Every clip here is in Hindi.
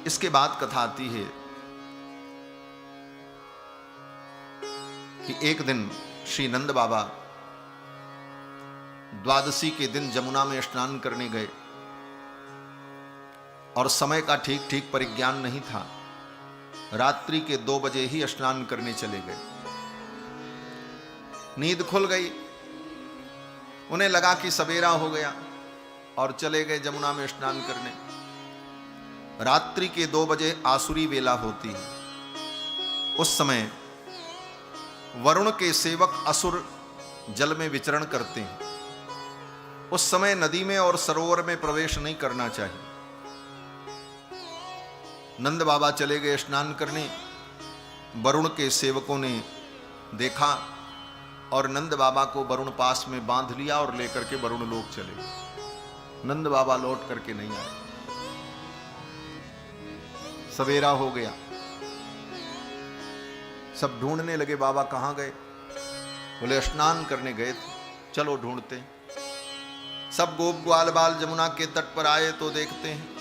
इसके बाद कथा आती है कि एक दिन श्री नंद बाबा द्वादशी के दिन जमुना में स्नान करने गए और समय का ठीक ठीक परिज्ञान नहीं था। रात्रि के 2 बजे ही स्नान करने चले गए। नींद खुल गई, उन्हें लगा कि सवेरा हो गया और चले गए जमुना में स्नान करने। रात्रि के 2 बजे आसुरी वेला होती है। उस समय वरुण के सेवक असुर जल में विचरण करते हैं। उस समय नदी में और सरोवर में प्रवेश नहीं करना चाहिए। नंद बाबा चले गए स्नान करने। वरुण के सेवकों ने देखा और नंद बाबा को वरुण पास में बांध लिया और लेकर के वरुण लोक चले गए। नंद बाबा लौट करके नहीं आए। सवेरा हो गया, सब ढूंढने लगे बाबा कहां गए। बोले स्नान करने गए थे, चलो ढूंढते। सब गोप ग्वाल बाल जमुना के तट पर आए तो देखते हैं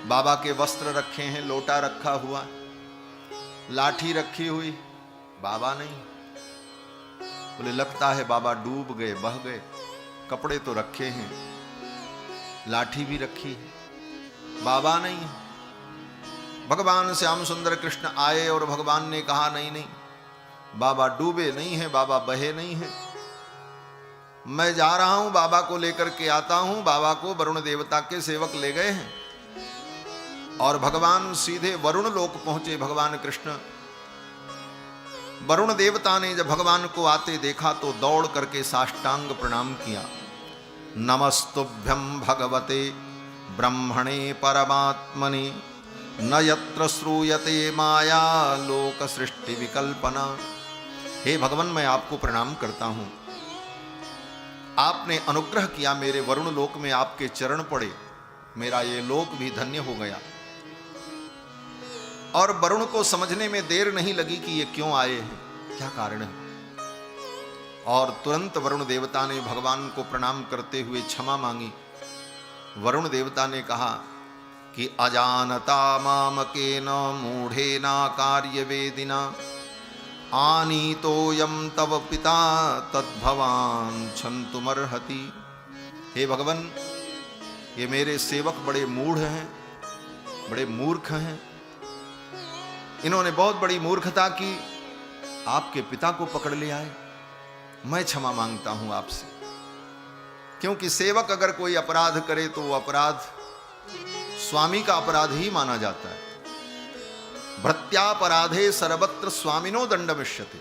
बाबा के वस्त्र रखे हैं, लोटा रखा हुआ, लाठी रखी हुई, बाबा नहीं। बोले लगता है बाबा डूब गए, बह गए। कपड़े तो रखे हैं, लाठी भी रखी है, बाबा नहीं है। भगवान श्याम सुंदर कृष्ण आए और भगवान ने कहा नहीं नहीं, बाबा डूबे नहीं है, बाबा बहे नहीं है। मैं जा रहा हूं, बाबा को लेकर के आता हूं। बाबा को वरुण देवता के सेवक ले गए हैं और भगवान सीधे वरुण लोक पहुंचे। भगवान कृष्ण, वरुण देवता ने जब भगवान को आते देखा तो दौड़ करके साष्टांग प्रणाम किया। नमस्तुभ्यं भगवते ब्रह्मणे परमात्मने न यत्र श्रूयते माया लोक सृष्टि विकल्पना। हे भगवान, मैं आपको प्रणाम करता हूं। आपने अनुग्रह किया, मेरे वरुण लोक में आपके चरण पड़े, मेरा ये लोक भी धन्य हो गया। और वरुण को समझने में देर नहीं लगी कि ये क्यों आए हैं, क्या कारण है। और तुरंत वरुण देवता ने भगवान को प्रणाम करते हुए क्षमा मांगी। वरुण देवता ने कहा कि अजानता मामकेन मूढ़ेना कार्य वेदिना आनीतो यम तव पिता तद्भवान क्षन्तुमर्हति। हे भगवान, ये मेरे सेवक बड़े मूढ़ हैं, बड़े मूर्ख हैं। इन्होंने बहुत बड़ी मूर्खता की, आपके पिता को पकड़ ले आए। मैं क्षमा मांगता हूं आपसे, क्योंकि सेवक अगर कोई अपराध करे तो वो अपराध स्वामी का अपराध ही माना जाता है। भृत्यापराधे सर्वत्र स्वामिनो दंडमिष्यते।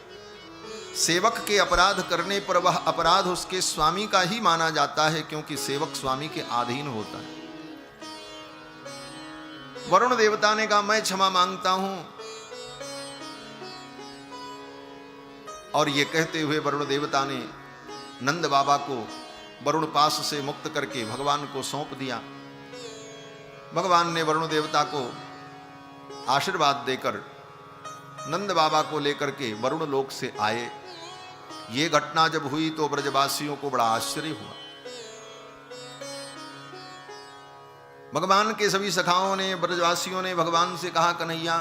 सेवक के अपराध करने पर वह अपराध उसके स्वामी का ही माना जाता है, क्योंकि सेवक स्वामी के अधीन होता है। वरुण देवता ने कहा मैं क्षमा मांगता हूं। और ये कहते हुए वरुण देवता ने नंद बाबा को वरुण पास से मुक्त करके भगवान को सौंप दिया। भगवान ने वरुण देवता को आशीर्वाद देकर नंद बाबा को लेकर के वरुण लोक से आए। ये घटना जब हुई तो ब्रजवासियों को बड़ा आश्चर्य हुआ। भगवान के सभी सखाओं ने, ब्रजवासियों ने भगवान से कहा कन्हैया,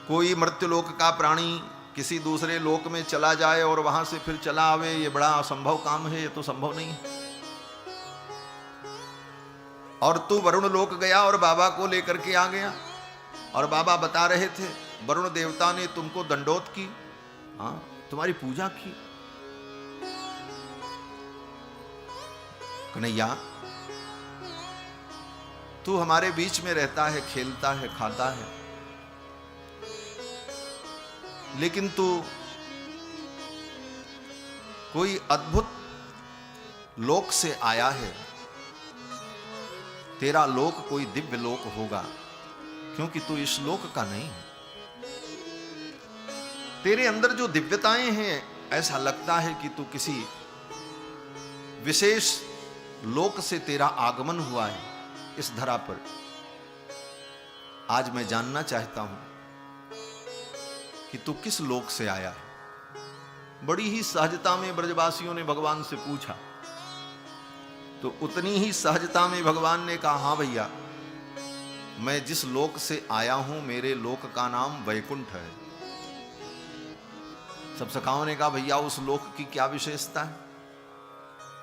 कोई मृत्युलोक का प्राणी किसी दूसरे लोक में चला जाए और वहां से फिर चला आवे, ये बड़ा असंभव काम है, ये तो संभव नहीं है। और तू वरुण लोक गया और बाबा को लेकर के आ गया। और बाबा बता रहे थे वरुण देवता ने तुमको दंडोत की, हाँ, तुम्हारी पूजा की। कन्हैया, तू हमारे बीच में रहता है, खेलता है, खाता है, लेकिन तू कोई अद्भुत लोक से आया है। तेरा लोक कोई दिव्य लोक होगा, क्योंकि तू इस लोक का नहीं है। तेरे अंदर जो दिव्यताएं हैं, ऐसा लगता है कि तू किसी विशेष लोक से तेरा आगमन हुआ है इस धरा पर। आज मैं जानना चाहता हूं कि तू किस लोक से आया है। बड़ी ही सहजता में ब्रजवासियों ने भगवान से पूछा, तो उतनी ही सहजता में भगवान ने कहा, हाँ भैया, मैं जिस लोक से आया हूं मेरे लोक का नाम वैकुंठ है। सब सखाओं ने कहा भैया उस लोक की क्या विशेषता है?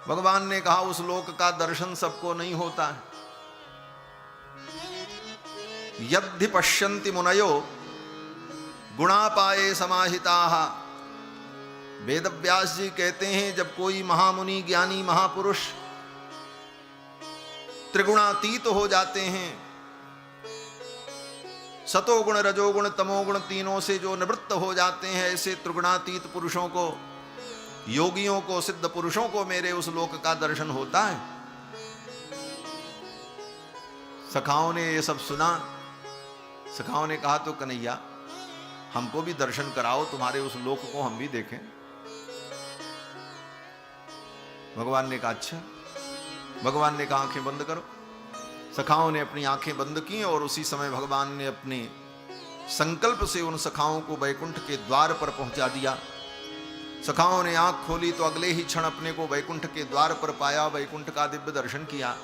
भगवान ने कहा उस लोक का दर्शन सबको नहीं होता है। यद्धि पश्यन्ति मुनयो गुणापाये समाहिताः। वेदव्यास जी कहते हैं जब कोई महामुनि ज्ञानी महापुरुष त्रिगुणातीत हो जाते हैं, सतोगुण रजोगुण तमोगुण तीनों से जो निवृत्त हो जाते हैं, ऐसे त्रिगुणातीत पुरुषों को, योगियों को, सिद्ध पुरुषों को मेरे उस लोक का दर्शन होता है। सखाओं ने ये सब सुना। सखाओं ने कहा तो कन्हैया हमको भी दर्शन कराओ, तुम्हारे उस लोक को हम भी देखें। भगवान ने कहा अच्छा। भगवान ने कहा आंखें बंद करो। सखाओं ने अपनी आंखें बंद की और उसी समय भगवान ने अपने संकल्प से उन सखाओं को वैकुंठ के द्वार पर पहुंचा दिया। सखाओं ने आंख खोली तो अगले ही क्षण अपने को वैकुंठ के द्वार पर पाया, वैकुंठ का दिव्य दर्शन किया।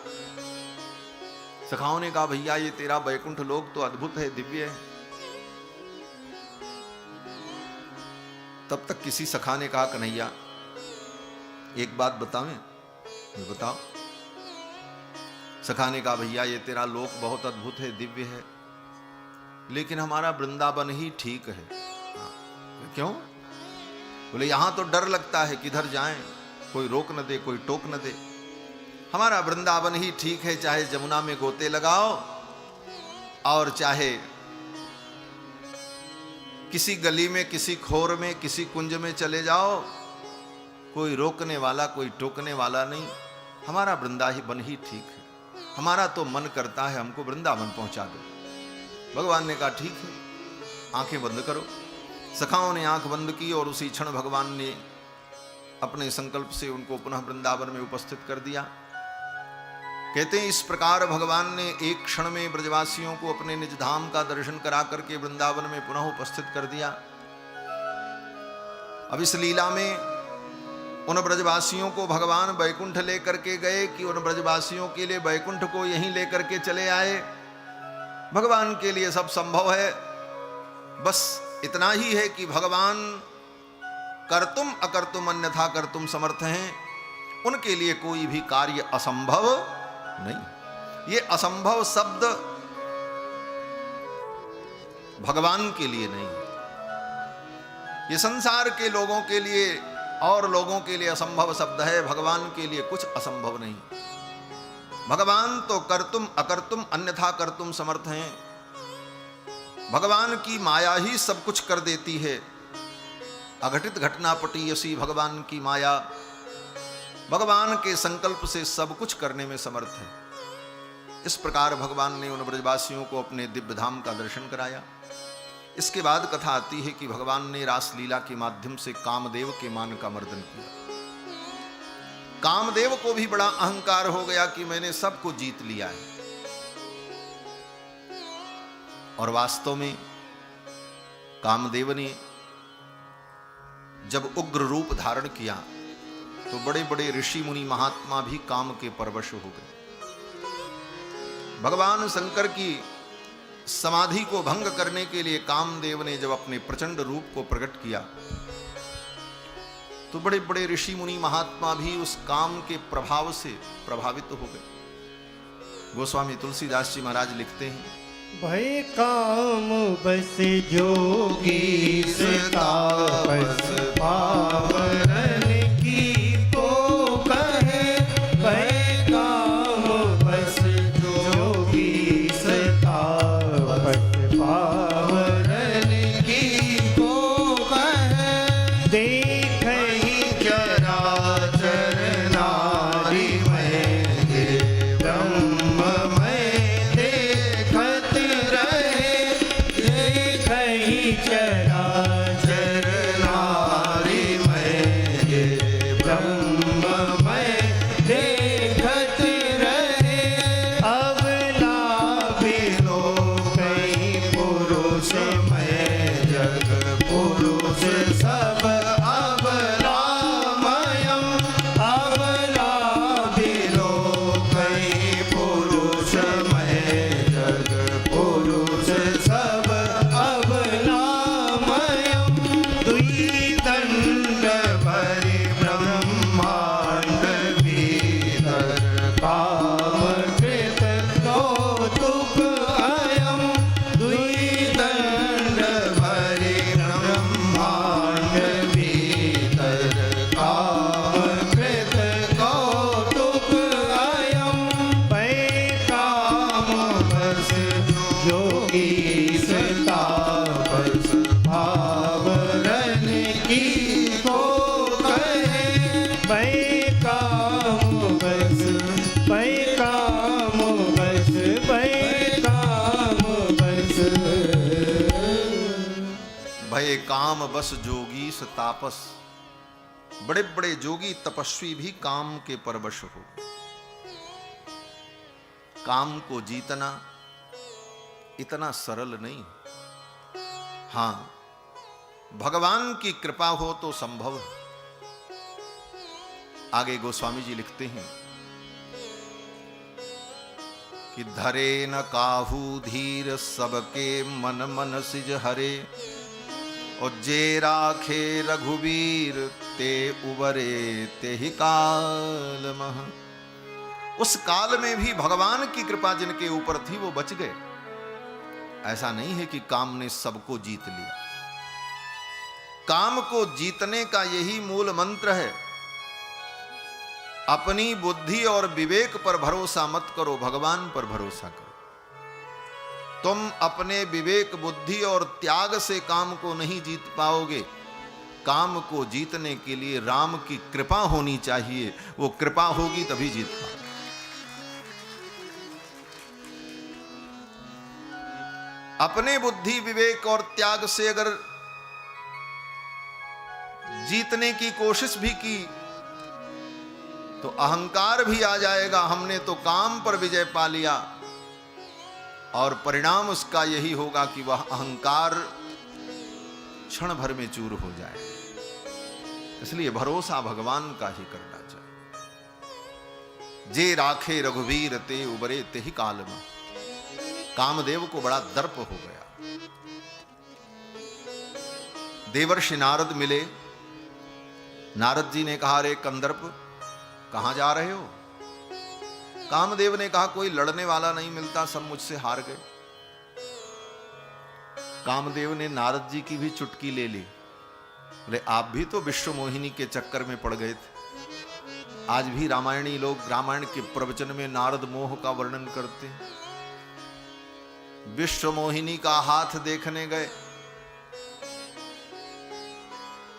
सखाओं ने कहा भैया ये तेरा वैकुंठ लोक तो अद्भुत है, दिव्य है। तब तक किसी सखा ने कहा कन्हैया एक बात बतावें? बताओ। सखा ने कहा भैया ये तेरा लोक बहुत अद्भुत है, दिव्य है, लेकिन हमारा वृंदावन ही ठीक है। क्यों? बोले यहां तो डर लगता है, किधर जाएं, कोई रोक न दे, कोई टोक न दे। हमारा वृंदावन ही ठीक है, चाहे जमुना में गोते लगाओ और चाहे किसी गली में, किसी खोर में, किसी कुंज में चले जाओ, कोई रोकने वाला, कोई टोकने वाला नहीं। हमारा वृंदावन ही ठीक है। हमारा तो मन करता है हमको वृंदावन पहुंचा दो। भगवान ने कहा ठीक है, आंखें बंद करो। सखाओं ने आंख बंद की और उसी क्षण भगवान ने अपने संकल्प से उनको पुनः वृंदावन में उपस्थित कर दिया। कहते हैं इस प्रकार भगवान ने एक क्षण में ब्रजवासियों को अपने निज धाम का दर्शन करा करके वृंदावन में पुनः उपस्थित कर दिया। अब इस लीला में उन ब्रजवासियों को भगवान वैकुंठ लेकर के गए कि उन ब्रजवासियों के लिए वैकुंठ को यहीं लेकर के चले आए। भगवान के लिए सब संभव है, बस इतना ही है कि भगवान कर्तुम अकर्तुम अन्यथा कर्तुम समर्थ हैं। उनके लिए कोई भी कार्य असंभव नहीं। ये असंभव शब्द भगवान के लिए नहीं, ये संसार के लोगों के लिए और लोगों के लिए असंभव शब्द है। भगवान के लिए कुछ असंभव नहीं। भगवान तो कर्तुम अकर्तुम अन्यथा कर्तुम समर्थ हैं। भगवान की माया ही सब कुछ कर देती है। अघटित घटना पटीयसी भगवान की माया, भगवान के संकल्प से सब कुछ करने में समर्थ है। इस प्रकार भगवान ने उन ब्रजवासियों को अपने दिव्य धाम का दर्शन कराया। इसके बाद कथा आती है कि भगवान ने रासलीला के माध्यम से कामदेव के मान का मर्दन किया। कामदेव को भी बड़ा अहंकार हो गया कि मैंने सबको जीत लिया है। और वास्तव में कामदेव ने जब उग्र रूप धारण किया तो बड़े बड़े ऋषि मुनि महात्मा भी काम के परवश हो गए। भगवान शंकर की समाधि को भंग करने के लिए कामदेव ने जब अपने प्रचंड रूप को प्रकट किया तो बड़े बड़े ऋषि मुनि महात्मा भी उस काम के प्रभाव से प्रभावित हो गए। गोस्वामी तुलसीदास जी महाराज लिखते हैं, भय काम बस जोगी तापस पावन की तो कहे। भय काम बस जोगी तापस पावन की तो कहे। देख ही चराचर नारी में ब्रह्म में देखत रहे। देख ही चराचर नारी भये काम बस जोगी स तापस। बड़े बड़े जोगी तपस्वी भी काम के परवश हो। काम को जीतना इतना सरल नहीं। हां, भगवान की कृपा हो तो संभव है। आगे गोस्वामी जी लिखते हैं कि धरे न काहू धीर सबके मन मन सिज हरे, और जे राखे रघुवीर ते उबरे ते ही काल मह। उस काल में भी भगवान की कृपा जिनके ऊपर थी वो बच गए। ऐसा नहीं है कि काम ने सबको जीत लिया। काम को जीतने का यही मूल मंत्र है। अपनी बुद्धि और विवेक पर भरोसा मत करो, भगवान पर भरोसा करो। तुम अपने विवेक, बुद्धि और त्याग से काम को नहीं जीत पाओगे। काम को जीतने के लिए राम की कृपा होनी चाहिए। वो कृपा होगी तभी जीत पाओगे। अपने बुद्धि, विवेक और त्याग से अगर जीतने की कोशिश भी की तो अहंकार भी आ जाएगा। हमने तो काम पर विजय पा लिया, और परिणाम उसका यही होगा कि वह अहंकार क्षण भर में चूर हो जाए। इसलिए भरोसा भगवान का ही करना चाहिए। जे राखे रघुवीर ते उबरे ते ही काल में। कामदेव को बड़ा दर्प हो गया। देवर्षि नारद मिले। नारद जी ने कहा, रे कंदर्प, कहां जा रहे हो? कामदेव ने कहा, कोई लड़ने वाला नहीं मिलता, सब मुझसे हार गए। कामदेव ने नारद जी की भी चुटकी ले ली। बोले, आप भी तो विश्व मोहिनी के चक्कर में पड़ गए थे। आज भी रामायणी लोग रामायण के प्रवचन में नारद मोह का वर्णन करते हैं। विश्व मोहिनी का हाथ देखने गए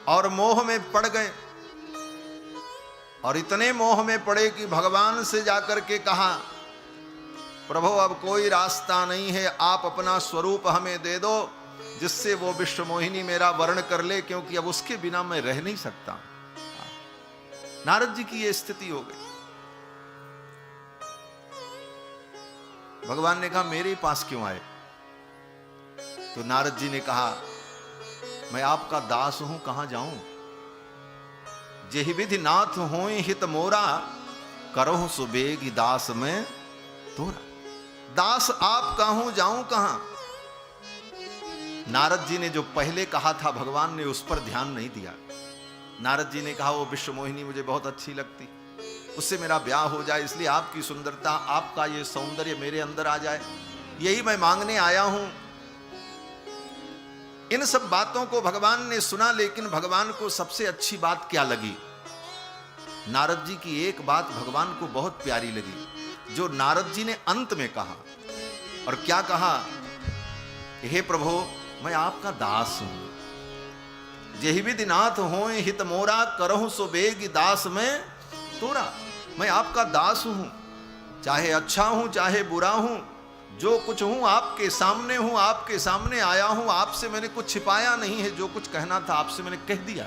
और मोह में पड़ गए, और इतने मोह में पड़े कि भगवान से जाकर के कहा, प्रभु अब कोई रास्ता नहीं है, आप अपना स्वरूप हमें दे दो जिससे वो विश्व मोहिनी मेरा वर्ण कर ले, क्योंकि अब उसके बिना मैं रह नहीं सकता। नारद जी की ये स्थिति हो गई। भगवान ने कहा, मेरे पास क्यों आए? तो नारद जी ने कहा, मैं आपका दास हूं, कहां जाऊं? जेहि विधि नाथ होय हित मोरा, करहु सुबेगी दास में तोरा। दास आपका हूं, जाऊं कहां? नारद जी ने जो पहले कहा था, भगवान ने उस पर ध्यान नहीं दिया। नारद जी ने कहा, वो विश्व मोहिनी मुझे बहुत अच्छी लगती, उससे मेरा ब्याह हो जाए, इसलिए आपकी सुंदरता, आपका ये सौंदर्य मेरे अंदर आ जाए, यही मैं मांगने आया हूं। इन सब बातों को भगवान ने सुना, लेकिन भगवान को सबसे अच्छी बात क्या लगी? नारद जी की एक बात भगवान को बहुत प्यारी लगी, जो नारद जी ने अंत में कहा। और क्या कहा? हे प्रभु, मैं आपका दास हूं। जेहि विधि नाथ होय हित मोरा, करहु सो बेगी दास में तोरा। मैं आपका दास हूं, चाहे अच्छा हूं चाहे बुरा हूं, जो कुछ हूं आपके सामने हूं, आपके सामने आया हूं। आपसे मैंने कुछ छिपाया नहीं है, जो कुछ कहना था आपसे मैंने कह दिया।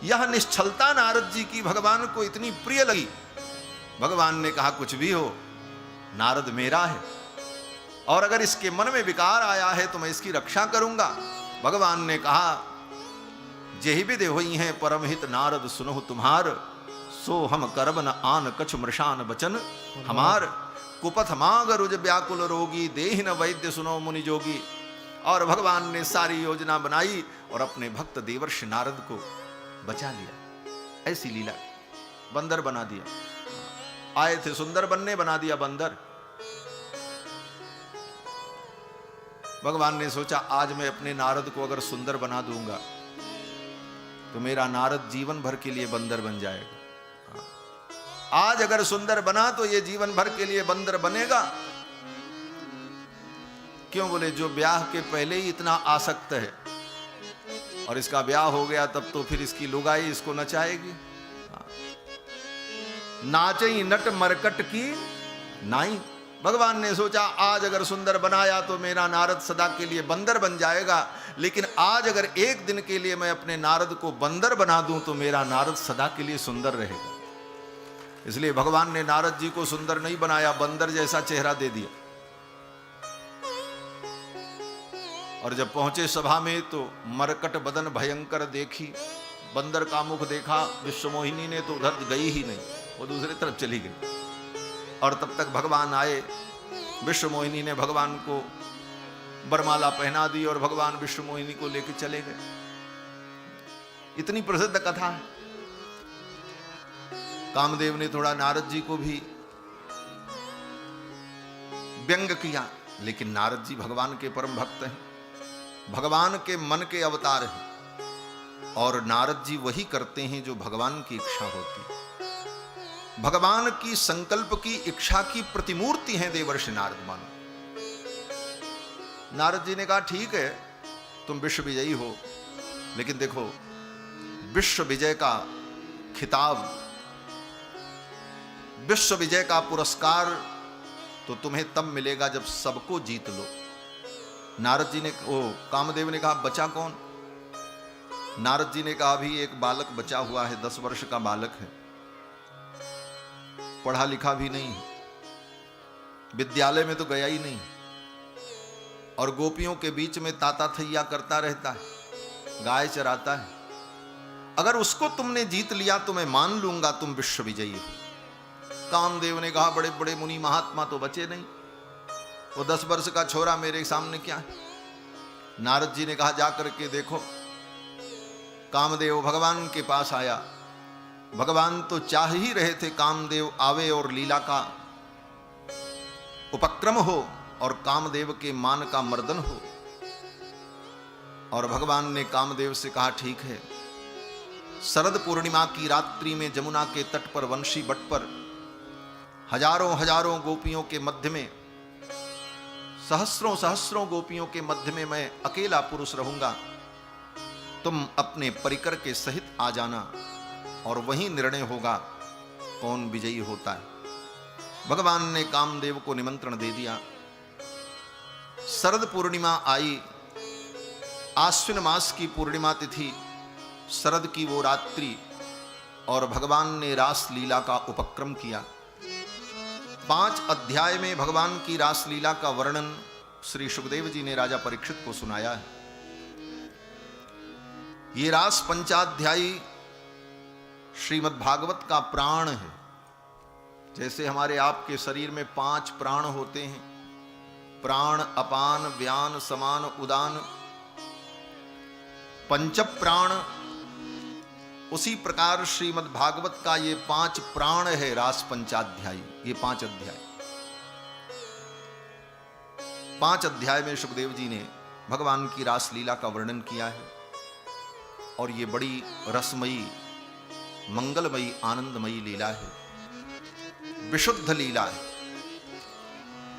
यह निश्चलता नारद जी की भगवान को इतनी प्रिय लगी। भगवान ने कहा, कुछ भी हो, नारद मेरा है, और अगर इसके मन में विकार आया है तो मैं इसकी रक्षा करूंगा। भगवान ने कहा, जेहि विधि होई है परमहित नारद सुनहु तुम्हार, सो हम करब न आन कछु मृषान बचन हमार। कुपथ माग रुज व्याकुल रोगी, देहि न वैद्य सुनो मुनि जोगी। और भगवान ने सारी योजना बनाई और अपने भक्त देवर्षि नारद को बचा लिया। ऐसी लीला, बंदर बना दिया। आए थे सुंदर बनने, बना दिया बंदर। भगवान ने सोचा, आज मैं अपने नारद को अगर सुंदर बना दूंगा तो मेरा नारद जीवन भर के लिए बंदर बन जाएगा। आज अगर सुंदर बना तो ये जीवन भर के लिए बंदर बनेगा। क्यों? बोले, जो ब्याह के पहले ही इतना आसक्त है और इसका ब्याह हो गया तब तो फिर इसकी लुगाई इसको नचाएगी। नाचई नट मरकट की नाई, भगवान ने सोचा आज अगर सुंदर बनाया तो मेरा नारद सदा के लिए बंदर बन जाएगा, लेकिन आज अगर एक दिन के लिए मैं अपने नारद को बंदर बना दूं तो मेरा नारद सदा के लिए सुंदर रहेगा। इसलिए भगवान ने नारद जी को सुंदर नहीं बनाया, बंदर जैसा चेहरा दे दिया। और जब पहुंचे सभा में तो मरकट बदन भयंकर देखी, बंदर का मुख देखा। विश्वमोहिनी ने तो उधर गई ही नहीं, वो दूसरी तरफ चली गई। और तब तक भगवान आए। विश्वमोहिनी ने भगवान को बरमाला पहना दी और भगवान विश्वमोहिनी को लेकर चले गए। इतनी प्रसिद्ध कथा है। कामदेव ने थोड़ा नारद जी को भी व्यंग किया, लेकिन नारद जी भगवान के परम भक्त हैं, भगवान के मन के अवतार हैं, और नारद जी वही करते हैं जो भगवान की इच्छा होती है। भगवान की संकल्प की इच्छा की प्रतिमूर्ति हैं देवर्षि नारद मानो। नारद जी ने कहा ठीक है तुम विश्व विजयी हो, लेकिन देखो विश्व विजय का खिताब, विश्व विजय का पुरस्कार तो तुम्हें तब मिलेगा जब सबको जीत लो। नारद जी ने कामदेव ने कहा बचा कौन? नारद जी ने कहा अभी एक बालक बचा हुआ है, 10 वर्ष का बालक है, पढ़ा लिखा भी नहीं, विद्यालय में तो गया ही नहीं, और गोपियों के बीच में ताता थैया करता रहता है, गाय चराता है। अगर उसको तुमने जीत लिया तो मैं मान लूंगा तुम विश्व विजयी हो। कामदेव ने कहा बड़े बड़े मुनि महात्मा तो बचे नहीं, वो 10 वर्ष का छोरा मेरे सामने क्या है? नारद जी ने कहा जाकर के देखो। कामदेव भगवान के पास आया। भगवान तो चाह ही रहे थे कामदेव आवे और लीला का उपक्रम हो और कामदेव के मान का मर्दन हो। और भगवान ने कामदेव से कहा ठीक है, शरद पूर्णिमा की रात्रि में जमुना के तट पर वंशी बट पर हजारों हजारों गोपियों के मध्य में, सहस्रों सहस्रों गोपियों के मध्य में मैं अकेला पुरुष रहूंगा, तुम अपने परिकर के सहित आ जाना और वही निर्णय होगा कौन विजयी होता है। भगवान ने कामदेव को निमंत्रण दे दिया। शरद पूर्णिमा आई, आश्विन मास की पूर्णिमा तिथि, शरद की वो रात्रि, और भगवान ने रास लीला का उपक्रम किया। 5 अध्याय में भगवान की रास लीला का वर्णन श्री सुखदेव जी ने राजा परीक्षित को सुनाया है। ये रास पंचाध्यायी श्रीमद् भागवत का प्राण है। जैसे हमारे आपके शरीर में 5 प्राण होते हैं, प्राण अपान व्यान समान उदान, पंच प्राण, उसी प्रकार श्रीमद् भागवत का ये 5 प्राण है रास पंचाध्यायी। ये 5 अध्याय, 5 अध्याय में सुखदेव जी ने भगवान की रास लीला का वर्णन किया है। और ये बड़ी रसमयी, मंगलमयी, आनंदमयी लीला है, विशुद्ध लीला है।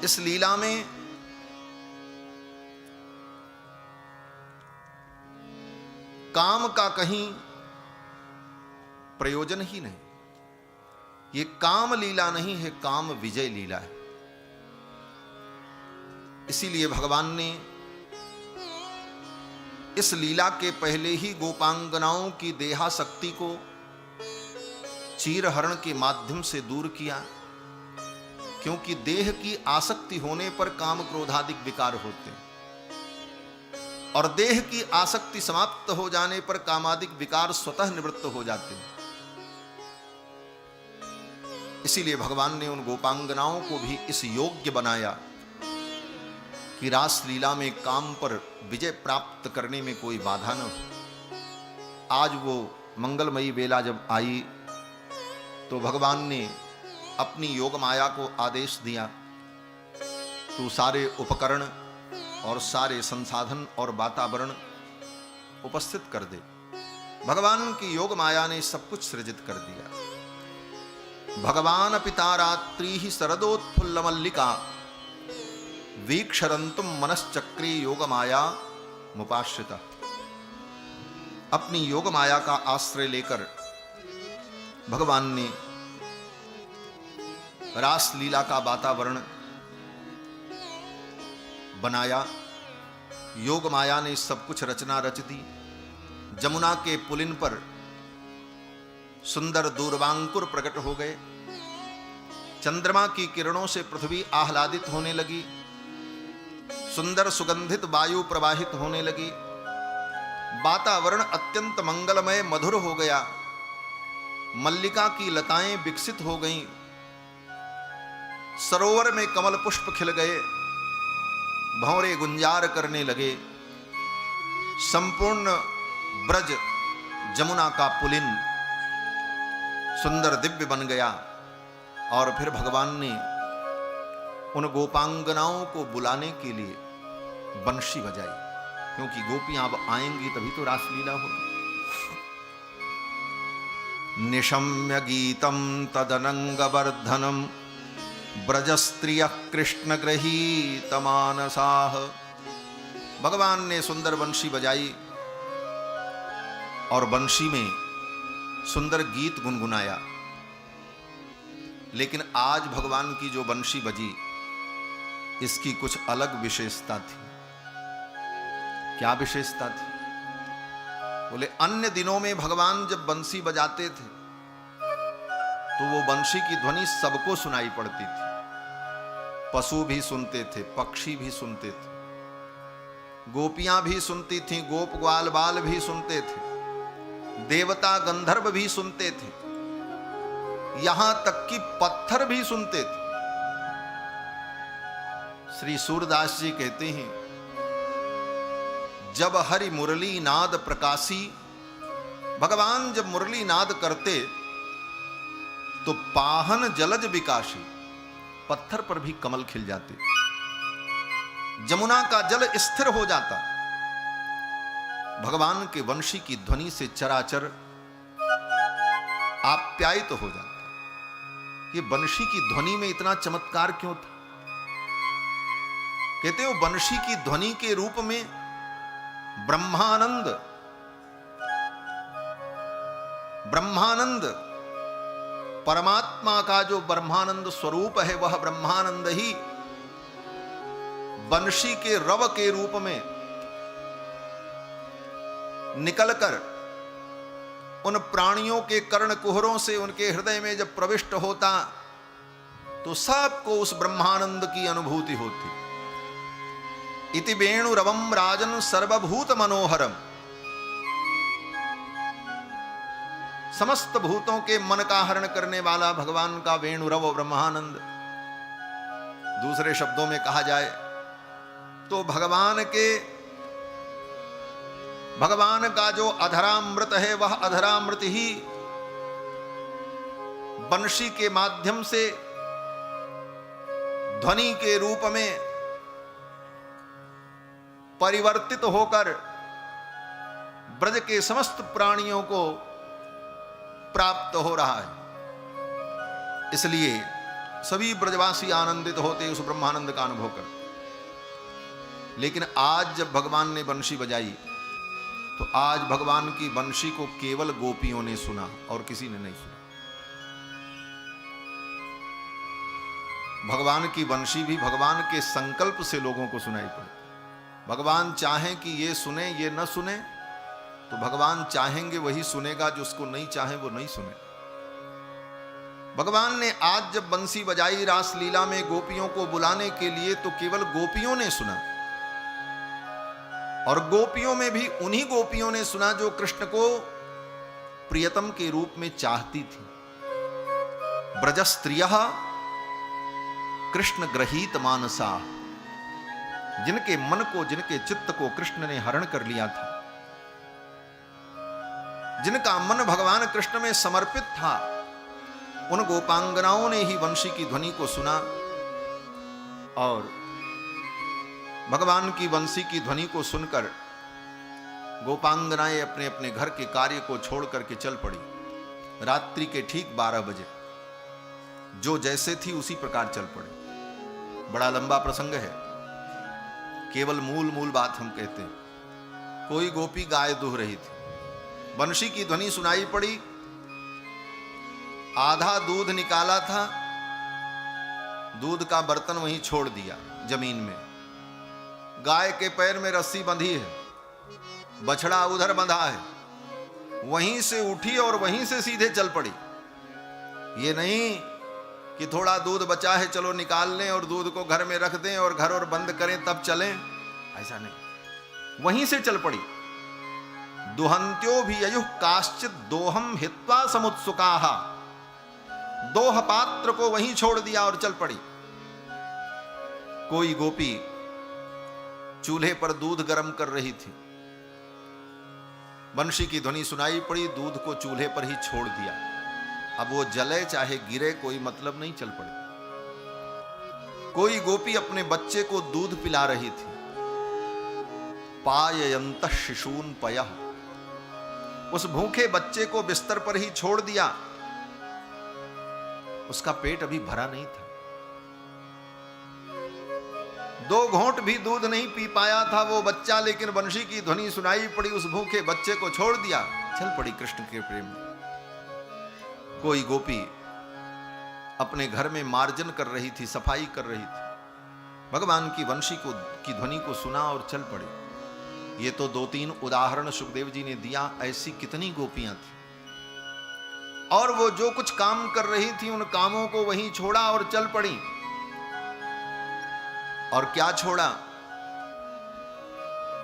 इस लीला में काम का कहीं प्रयोजन ही नहीं। ये काम लीला नहीं है, काम विजय लीला है। इसीलिए भगवान ने इस लीला के पहले ही गोपांगनाओं की देहासक्ति को चीरहरण के माध्यम से दूर किया, क्योंकि देह की आसक्ति होने पर काम क्रोधादिक विकार होते हैं, और देह की आसक्ति समाप्त हो जाने पर कामादिक विकार स्वतः निवृत्त हो जाते हैं। इसीलिए भगवान ने उन गोपांगनाओं को भी इस योग्य बनाया कि रास लीला में काम पर विजय प्राप्त करने में कोई बाधा न हो। आज वो मंगलमयी बेला जब आई तो भगवान ने अपनी योग माया को आदेश दिया, तू सारे उपकरण और सारे संसाधन और वातावरण उपस्थित कर दे। भगवान की योग माया ने सब कुछ सृजित कर दिया। भगवान पिता रात्रि ही शरदोत्फुल्ल मल्लिका वीक्षरंतुम मनश्चक्रे योग माया मुपाश्रिता। अपनी योग माया का आश्रय लेकर भगवान ने रास लीला का वातावरण बनाया। योग माया ने सब कुछ रचना रच दी। जमुना के पुलिन पर सुंदर दूरवांकुर प्रकट हो गए। चंद्रमा की किरणों से पृथ्वी आह्लादित होने लगी। सुंदर सुगंधित वायु प्रवाहित होने लगी। वातावरण अत्यंत मंगलमय मधुर हो गया। मल्लिका की लताएं विकसित हो गईं। सरोवर में कमल पुष्प खिल गए। भंवरे गुंजार करने लगे। संपूर्ण ब्रज जमुना का पुलिन सुंदर दिव्य बन गया। और फिर भगवान ने उन गोपांगनाओं को बुलाने के लिए बंशी बजाई, क्योंकि गोपियां अब आएंगी तभी तो रासलीला होगी। निशम्य गीतम तदनंगवर्धनम ब्रजस्त्रिय कृष्ण गृहीत मानसाः। भगवान ने सुंदर बंशी बजाई और बंशी में सुंदर गीत गुनगुनाया। लेकिन आज भगवान की जो बंशी बजी, इसकी कुछ अलग विशेषता थी। क्या विशेषता थी? बोले अन्य दिनों में भगवान जब बंसी बजाते थे तो वो बंशी की ध्वनि सबको सुनाई पड़ती थी। पशु भी सुनते थे, पक्षी भी सुनते थे, गोपियां भी सुनती थीं, गोप ग्वाल बाल भी सुनते थे, देवता गंधर्व भी सुनते थे, यहां तक कि पत्थर भी सुनते थे। श्री सूरदास जी कहते हैं, जब हरि मुरली नाद प्रकाशी, भगवान जब मुरली नाद करते तो पाहन जलज विकाशी, पत्थर पर भी कमल खिल जाते, जमुना का जल स्थिर हो जाता। भगवान के वंशी की ध्वनि से चराचर आप्यायित हो जाता। ये बंशी की ध्वनि में इतना चमत्कार क्यों था? कहते हो बंशी की ध्वनि के रूप में ब्रह्मानंद परमात्मा का जो ब्रह्मानंद स्वरूप है, वह ब्रह्मानंद ही बंशी के रव के रूप में निकलकर उन प्राणियों के कर्ण कुहरों से उनके हृदय में जब प्रविष्ट होता तो सबको उस ब्रह्मानंद की अनुभूति होती। इति वेणु रवम राजन सर्वभूत मनोहरम, समस्त भूतों के मन का हरण करने वाला भगवान का वेणु रव ब्रह्मानंद। दूसरे शब्दों में कहा जाए तो भगवान का जो अधरामृत है, वह अधरामृत ही बंशी के माध्यम से ध्वनि के रूप में परिवर्तित होकर ब्रज के समस्त प्राणियों को प्राप्त हो रहा है। इसलिए सभी ब्रजवासी आनंदित होते उस ब्रह्मानंद का अनुभव कर। लेकिन आज जब भगवान ने बंशी बजाई तो आज भगवान की बंशी को केवल गोपियों ने सुना और किसी ने नहीं सुना। भगवान की बंशी भी भगवान के संकल्प से लोगों को सुनाई पड़े। भगवान चाहें कि ये सुने ये न सुने तो भगवान चाहेंगे वही सुनेगा, जो उसको नहीं चाहे वो नहीं सुने। भगवान ने आज जब बंसी बजाई रासलीला में गोपियों को बुलाने के लिए तो केवल गोपियों ने सुना, और गोपियों में भी उन्हीं गोपियों ने सुना जो कृष्ण को प्रियतम के रूप में चाहती थी। ब्रजस्त्रियः कृष्ण गृहीत मानसा, जिनके मन को जिनके चित्त को कृष्ण ने हरण कर लिया था, जिनका मन भगवान कृष्ण में समर्पित था, उन गोपांगनाओं ने ही वंशी की ध्वनि को सुना और भगवान की वंशी की ध्वनि को सुनकर गोपांगनाएं अपने अपने घर के कार्य को छोड़ करके चल पड़ी। रात्रि के ठीक 12 बजे जो जैसे थी उसी प्रकार चल पड़े। बड़ा लंबा प्रसंग है, केवल मूल बात हम कहते हैं। कोई गोपी गाय दूह रही थी, बंशी की ध्वनि सुनाई पड़ी, आधा दूध निकाला था, दूध का बर्तन वहीं छोड़ दिया जमीन में, गाय के पैर में रस्सी बंधी है, बछड़ा उधर बंधा है, वहीं से उठी और वहीं से सीधे चल पड़ी। ये नहीं कि थोड़ा दूध बचा है चलो निकाल लें और दूध को घर में रख दें और घर और बंद करें तब चलें, ऐसा नहीं, वहीं से चल पड़ी। दुहंत्यो भी अयुः काश्चित दोहम हित्वा समुत्सुकाहा, दोह पात्र को वहीं छोड़ दिया और चल पड़ी। कोई गोपी चूल्हे पर दूध गर्म कर रही थी, बंशी की ध्वनि सुनाई पड़ी, दूध को चूल्हे पर ही छोड़ दिया। अब वो जले चाहे गिरे कोई मतलब नहीं, चल पड़ी। कोई गोपी अपने बच्चे को दूध पिला रही थी, पाययन्तः शिशून् पयः, उस भूखे बच्चे को बिस्तर पर ही छोड़ दिया। उसका पेट अभी भरा नहीं था, 2 घोंट भी दूध नहीं पी पाया था वो बच्चा, लेकिन बंशी की ध्वनि सुनाई पड़ी, उस भूखे बच्चे को छोड़ दिया, चल पड़ी कृष्ण के प्रेम में। कोई गोपी अपने घर में मार्जन कर रही थी, सफाई कर रही थी, भगवान की बंशी की ध्वनि को सुना और चल पड़ी। ये तो 2-3 उदाहरण सुखदेव जी ने दिया, ऐसी कितनी गोपियां थी। और वो जो कुछ काम कर रही थी उन कामों को वहीं छोड़ा और चल पड़ी। और क्या छोड़ा?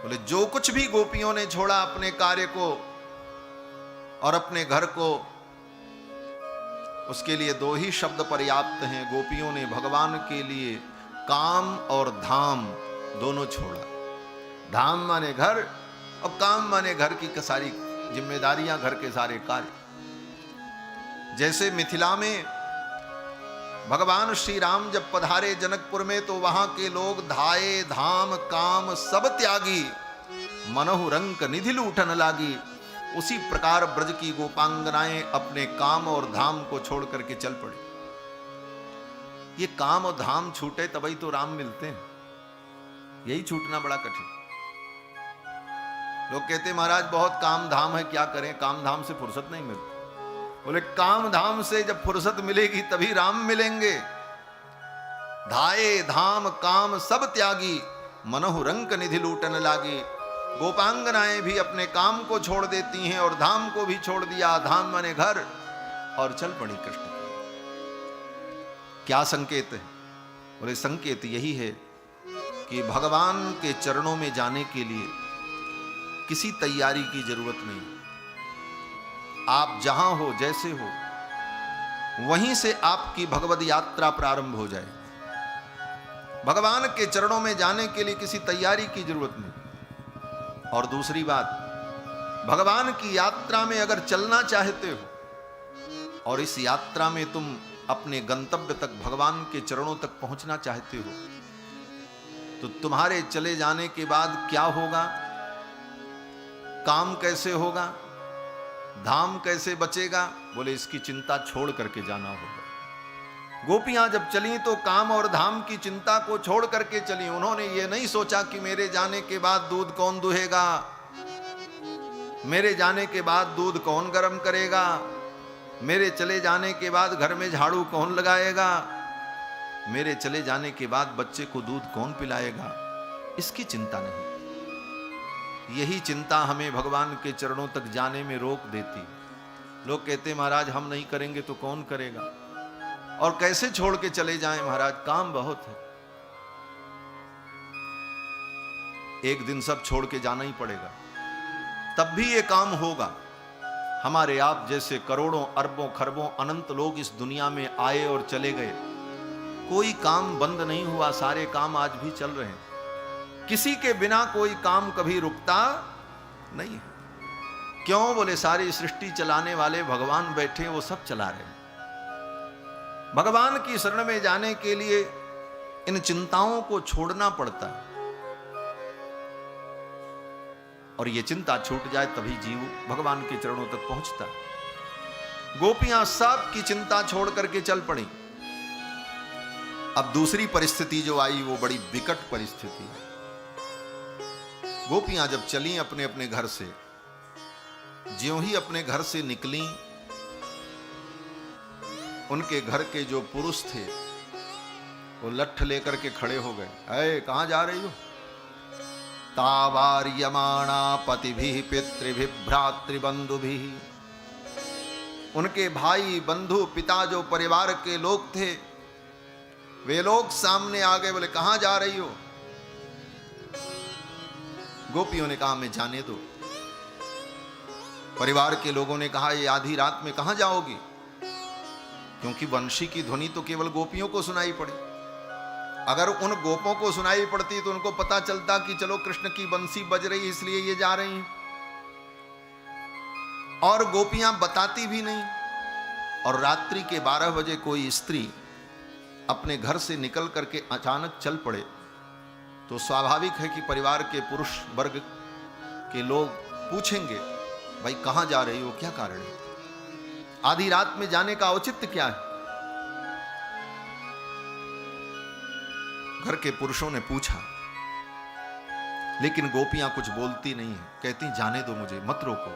बोले जो कुछ भी गोपियों ने छोड़ा अपने कार्य को और अपने घर को, उसके लिए 2 ही शब्द पर्याप्त हैं। गोपियों ने भगवान के लिए काम और धाम दोनों छोड़ा। धाम माने घर और काम माने घर की सारी जिम्मेदारियां, घर के सारे कार्य। जैसे मिथिला में भगवान श्री राम जब पधारे जनकपुर में तो वहां के लोग धाये धाम काम सब त्यागी, मनहु रंक निधि लूटन लागी। उसी प्रकार ब्रज की गोपांगनाएं अपने काम और धाम को छोड़ करके चल पड़ी। ये काम और धाम छूटे तभी तो राम मिलते हैं, यही छूटना बड़ा कठिन। लोग कहते महाराज बहुत काम धाम है, क्या करें, काम धाम से फुर्सत नहीं मिलती। बोले काम धाम से जब फुर्सत मिलेगी तभी राम मिलेंगे। धाये धाम काम सब त्यागी, मनहु रंक निधि लूटन लागी। गोपांगनाएं भी अपने काम को छोड़ देती हैं और धाम को भी छोड़ दिया, धाम माने घर, और चल पड़ी कृष्ण की। क्या संकेत है? बोले संकेत यही है कि भगवान के चरणों में जाने के लिए किसी तैयारी की जरूरत नहीं। आप जहां हो, जैसे हो, वहीं से आपकी भगवद यात्रा प्रारंभ हो जाए। भगवान के चरणों में जाने के लिए किसी तैयारी की जरूरत नहीं। और दूसरी बात, भगवान की यात्रा में अगर चलना चाहते हो और इस यात्रा में तुम अपने गंतव्य तक, भगवान के चरणों तक पहुंचना चाहते हो, तो तुम्हारे चले जाने के बाद क्या होगा, काम कैसे होगा, धाम कैसे बचेगा, बोले इसकी चिंता छोड़ करके जाना होगा। गोपियां जब चली तो काम और धाम की चिंता को छोड़ करके चली। उन्होंने ये नहीं सोचा कि मेरे जाने के बाद दूध कौन दुहेगा, मेरे जाने के बाद दूध कौन गर्म करेगा, मेरे चले जाने के बाद घर में झाड़ू कौन लगाएगा, मेरे चले जाने के बाद बच्चे को दूध कौन पिलाएगा, इसकी चिंता नहीं। यही चिंता हमें भगवान के चरणों तक जाने में रोक देती। लोग कहते महाराज हम नहीं करेंगे तो कौन करेगा, और कैसे छोड़ के चले जाएं महाराज, काम बहुत है। एक दिन सब छोड़ के जाना ही पड़ेगा, तब भी ये काम होगा। हमारे आप जैसे करोड़ों अरबों खरबों अनंत लोग इस दुनिया में आए और चले गए, कोई काम बंद नहीं हुआ, सारे काम आज भी चल रहे हैं। किसी के बिना कोई काम कभी रुकता नहीं है। क्यों? बोले सारी सृष्टि चलाने वाले भगवान बैठे, वो सब चला रहे हैं। भगवान की शरण में जाने के लिए इन चिंताओं को छोड़ना पड़ता है, और ये चिंता छूट जाए तभी जीव भगवान के चरणों तक पहुंचता है। गोपियां सब की चिंता छोड़ करके चल पड़ी। अब दूसरी परिस्थिति जो आई वो बड़ी विकट परिस्थिति है। गोपियां जब चली अपने अपने घर से, ज्यों ही अपने घर से निकली, उनके घर के जो पुरुष थे वो लठ लेकर के खड़े हो गए। अरे कहां जा रही हो? तावार्यमाणा पतिभिः पितृभिः भ्रातृबंधुभिः। उनके भाई बंधु पिता जो परिवार के लोग थे वे लोग सामने आ गए, बोले कहां जा रही हो? गोपियों ने कहा मैं जाने दो। परिवार के लोगों ने कहा ये आधी रात में कहां जाओगी? क्योंकि वंशी की ध्वनि तो केवल गोपियों को सुनाई पड़ी। अगर उन गोपों को सुनाई पड़ती तो उनको पता चलता कि चलो कृष्ण की बंसी बज रही इसलिए ये जा रही हैं, और गोपियां बताती भी नहीं। और रात्रि के 12 बजे कोई स्त्री अपने घर से निकल करके अचानक चल पड़े तो स्वाभाविक है कि परिवार के पुरुष वर्ग के लोग पूछेंगे भाई कहां जा रही हो, क्या कारण है? आधी रात में जाने का औचित्य क्या है? घर के पुरुषों ने पूछा, लेकिन गोपियां कुछ बोलती नहीं है, कहती जाने दो मुझे, मत रोको।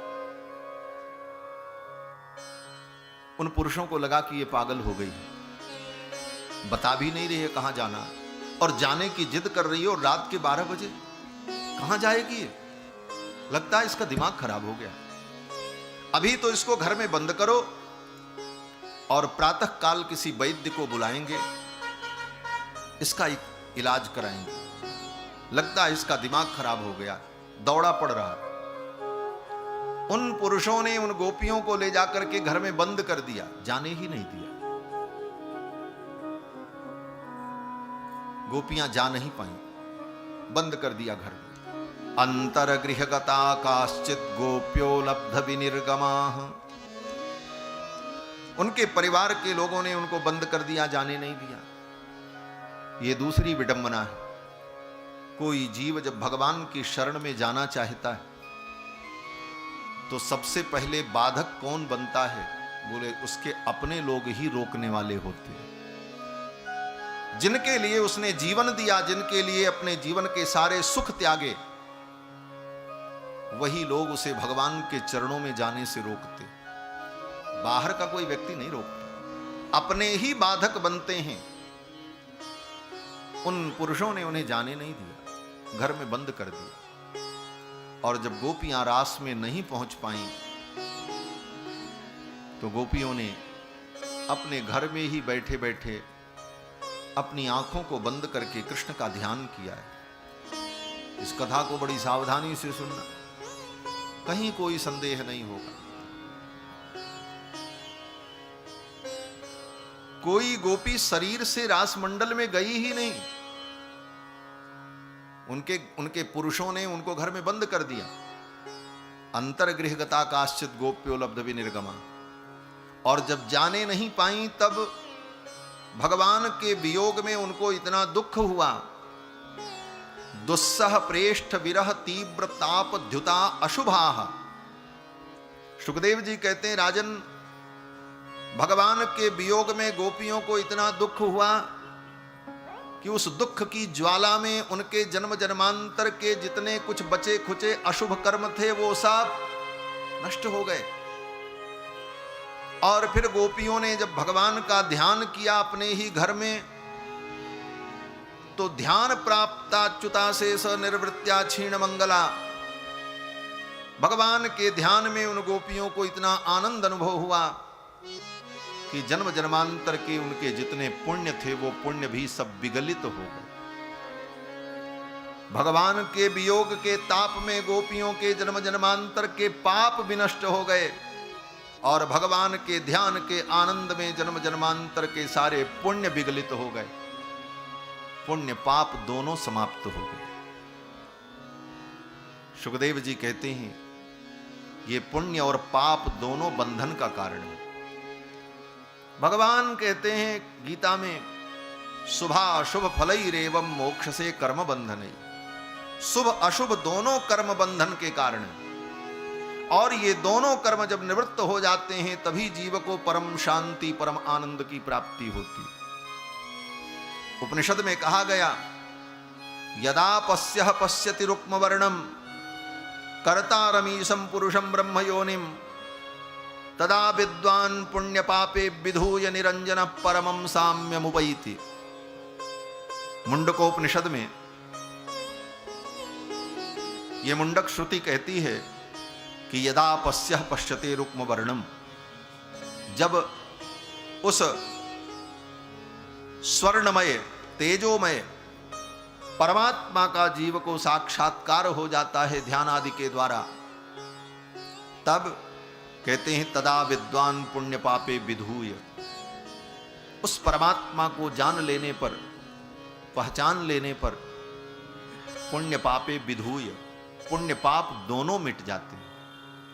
उन पुरुषों को लगा कि ये पागल हो गई है, बता भी नहीं रही है कहां जाना, और जाने की जिद कर रही है, और रात के 12 बजे कहां जाएगी ये? लगता है इसका दिमाग खराब हो गया। अभी तो इसको घर में बंद करो और प्रातः काल किसी वैद्य को बुलाएंगे, इसका इलाज कराएंगे। लगता है इसका दिमाग खराब हो गया, दौड़ा पड़ रहा। उन पुरुषों ने उन गोपियों को ले जाकर के घर में बंद कर दिया, जाने ही नहीं दिया। गोपियां जा नहीं पाई, बंद कर दिया घर में। अंतरगृहगता काश्चित गोप्यो लब्ध विनिर्गमाः। उनके परिवार के लोगों ने उनको बंद कर दिया, जाने नहीं दिया। ये दूसरी विडंबना है। कोई जीव जब भगवान की शरण में जाना चाहता है तो सबसे पहले बाधक कौन बनता है? बोले उसके अपने लोग ही रोकने वाले होते हैं। जिनके लिए उसने जीवन दिया, जिनके लिए अपने जीवन के सारे सुख त्यागे, वही लोग उसे भगवान के चरणों में जाने से रोकते। बाहर का कोई व्यक्ति नहीं रोकता, अपने ही बाधक बनते हैं। उन पुरुषों ने उन्हें जाने नहीं दिया, घर में बंद कर दिया। और जब गोपियां रास में नहीं पहुंच पाईं तो गोपियों ने अपने घर में ही बैठे बैठे अपनी आंखों को बंद करके कृष्ण का ध्यान किया है। इस कथा को बड़ी सावधानी से सुनना, कहीं कोई संदेह नहीं होगा। कोई गोपी शरीर से रास मंडल में गई ही नहीं, उनके पुरुषों ने उनको घर में बंद कर दिया। अंतर्गृहगता काश्चित गोप्यो लब्ध विनिर्गमा। और जब जाने नहीं पाई तब भगवान के वियोग में उनको इतना दुख हुआ। दुस्सह प्रेष्ठ विरह तीव्र ताप द्युता अशुभाः। सुखदेव जी कहते हैं राजन, भगवान के वियोग में गोपियों को इतना दुख हुआ कि उस दुख की ज्वाला में उनके जन्म जन्मांतर के जितने कुछ बचे खुचे अशुभ कर्म थे वो सब नष्ट हो गए। और फिर गोपियों ने जब भगवान का ध्यान किया अपने ही घर में, तो ध्यान प्राप्ताच्युता से स निर्वृत्या क्षीण मंगला। भगवान के ध्यान में उन गोपियों को इतना आनंद अनुभव हुआ कि जन्म जन्मांतर के उनके जितने पुण्य थे वो पुण्य भी सब विगलित हो गए। भगवान के वियोग के ताप में गोपियों के जन्म जन्मांतर के पाप विनष्ट हो गए, और भगवान के ध्यान के आनंद में जन्म जन्मांतर के सारे पुण्य विगलित हो गए। पुण्य पाप दोनों समाप्त हो गए। सुखदेव जी कहते हैं ये पुण्य और पाप दोनों बंधन का कारण है। भगवान कहते हैं गीता में, शुभाशुभ फलैरेवं मोक्ष से कर्म बंधन। शुभ अशुभ दोनों कर्म बंधन के कारण है, और ये दोनों कर्म जब निवृत्त हो जाते हैं तभी जीव को परम शांति परम आनंद की प्राप्ति होती। उपनिषद में कहा गया, यदा पश्यः पश्यति रुक्म वर्णम कर्तारमीशं पुरुषं ब्रह्म योनिम तदा विद्वान् पुण्य पापे विधूय निरंजन परमं साम्यमुपैति। मुंडकोपनिषद में ये मुंडक श्रुति कहती है कि यदा पश्यः पश्यते रुक्म वर्णम, जब उस स्वर्णमय तेजोमय परमात्मा का जीव को साक्षात्कार हो जाता है ध्यान आदि के द्वारा, तब कहते हैं तदा विद्वान पुण्य पापे विधूय। उस परमात्मा को जान लेने पर, पहचान लेने पर पुण्य पापे विधूय, पुण्य पाप दोनों मिट जाते हैं।